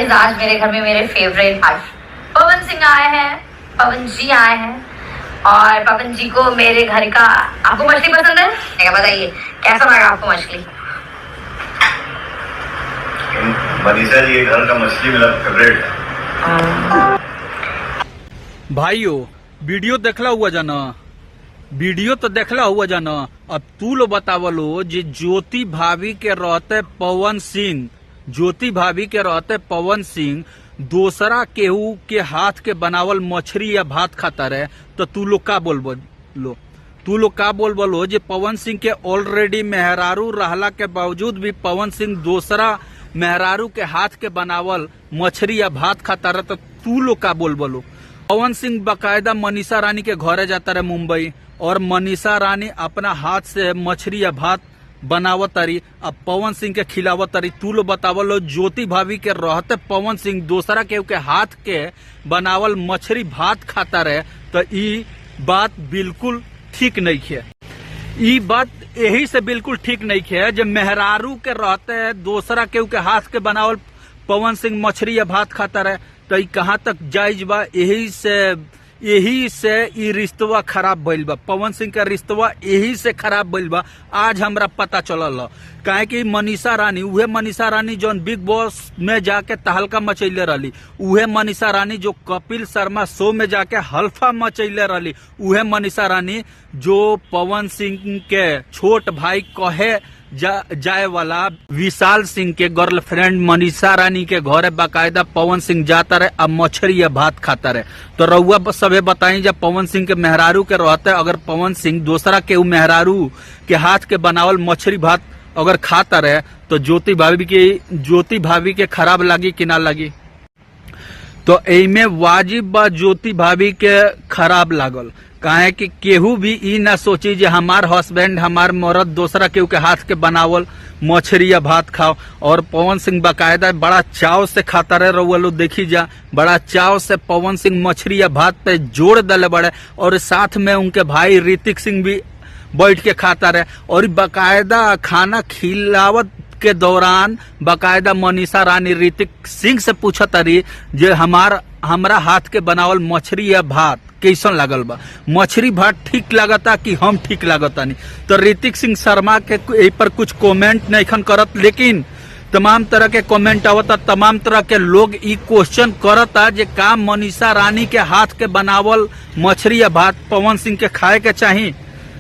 Guys आज मेरे घर में मेरे फेवरेट पवन सिंह आए हैं, पवन जी आए हैं और पवन जी को मेरे घर का, आपको मछली पसंद है क्या? बताइए कैसा लगा आपको मछली? मनीषा जी के घर का मछली मेरा फेवरेट है। भाइयों वीडियो देखला हुआ जाना, वीडियो तो देखला हुआ जाना। अब तू लो बतावलो जे ज्योति भाभी के रहते पवन सिंह, ज्योति भाभी के रहते पवन सिंह दूसरा केहू के हाथ के बनावल मछली या भात खाता रहे तो तू लोग का बोलबो लो? तू लोग का बोलबो जे पवन सिंह के ऑलरेडी मेहरारू रहला के बावजूद भी पवन सिंह दूसरा मेहरारू के हाथ के बनावल मछली या भात खाता रहे तो तू लोग का बोलबो? पवन सिंह बकायदा मनीषा रानी के घरे जाता रहे मुंबई और मनीषा रानी अपना हाथ से मछली या भात बनावत तारी, अब पवन सिंह के खिलावत तारी। तू लो बतावलो ज्योति भाभी के रहते पवन सिंह दूसरा के हाथ के बनावल मछली भात खाता रहे तो ई बात बिल्कुल ठीक नहीं है। ई बात यही से बिल्कुल ठीक नहीं है जब मेहरारू के रहते दूसरा के हाथ के बनावल पवन सिंह मछली या भात खाता रहे तो ई कहाँ तक जायज बा? यही से ई रिश्तवा खराब भइल बा, पवन सिंह का रिश्तवा यही से खराब भइल बा। आज हमरा पता चलल काहे कि मनीषा रानी, उहे मनीषा रानी जो बिग बॉस में जाके तहलका मचैले रहली, उहे मनीषा रानी जो कपिल शर्मा शो में जाके हल्फा मचैले रहली, उहे मनीषा रानी जो पवन सिंह के छोट भाई कहे जाए वाला विशाल सिंह के गर्लफ्रेंड मनीषा रानी के घरे बाकायदा पवन सिंह जाता रहे अब मछली या भात खाता रहे। तो रउआ सबे बताई जब पवन सिंह के मेहरारू के रहते अगर पवन सिंह दूसरा के मेहरारू के हाथ के बनावल मछली भात अगर खाता रहे तो ज्योति भाभी के खराब लगी कि ना लगी? तो एमे वाजिब बा ज्योति भाभी के खराब लागल। काहे कि केहू भी ई ना सोची जे हमार हस्बैंड हमार मर्द दूसरा केहू के हाथ के बनावल मछली या भात खाओ। और पवन सिंह बाकायदा बड़ा चाव से खाता रहे, रउआ लोग देखी जा बड़ा चाव से पवन सिंह मछली या भात पे जोड़ दले बड़े और साथ में उनके भाई ऋतिक सिंह भी बैठ के खाता रहे। और बाकायदा खाना खिलावत के दौरान बाकायदा मनीषा रानी ऋतिक सिंह से पूछत रही जे हमरा हाथ के बनावल मछली या भात कैसन लागल बा, मछली भात ठीक लागता कि हम ठीक लागता नहीं? तो ऋतिक सिंह शर्मा के पर कुछ कमेंट नहीं करत, लेकिन तमाम तरह के कमेंट आवता, तमाम तरह के लोग ई क्वेश्चन करता जे का मनीषा रानी के हाथ के बनावल मछली या भात पवन सिंह के खाए के चाही?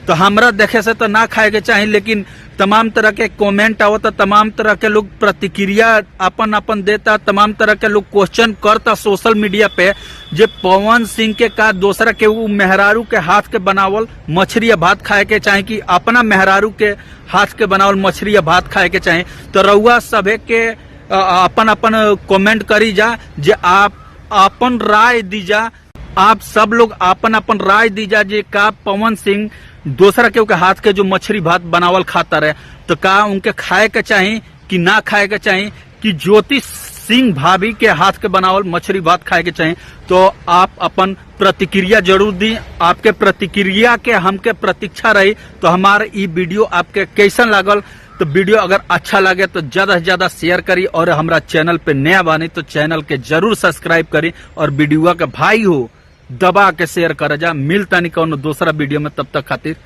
तो हमरा देखे से तो ना खाए के चाही, लेकिन तमाम तरह के कमेंट आवता, तमाम तरह के लोग प्रतिक्रिया अपन देता, तमाम तरह के लोग क्वेश्चन करता सोशल मीडिया पे जे पवन सिंह के का दूसरा के मेहरारू के हाथ के बनावल मछली या भात खाए के चाहे कि अपना मेहरारू के हाथ के बनावल मछली या भात खाए के चाहे? तो रउआ सभे के अपन कमेंट करी जा जे आप अपन राय दीजा, आप सब लोग अपन राय दीजा जे का पवन सिंह दूसरा के हाथ के जो मछली भात बनावल खाता रहे तो का उनके खाए के चाही कि ना खाए के चाही, कि ज्योति सिंह भाभी के हाथ के बनावल मछली भात खाए के चाही? तो आप अपन प्रतिक्रिया जरूर दी। आपके प्रतिक्रिया के हमके प्रतीक्षा रही। तो हमारा ये वीडियो आपके कैसन लागल? तो वीडियो अगर अच्छा लगे तो ज्यादा से ज्यादा शेयर करी और हमारा चैनल पे नया बानी तो चैनल के जरूर सब्सक्राइब करी और वीडियो का भाई हो दबा के शेयर कर जा। मिलता नहीं कौन दूसरा वीडियो में, तब तक खातिर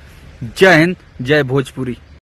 जय हिंद, जय भोजपुरी।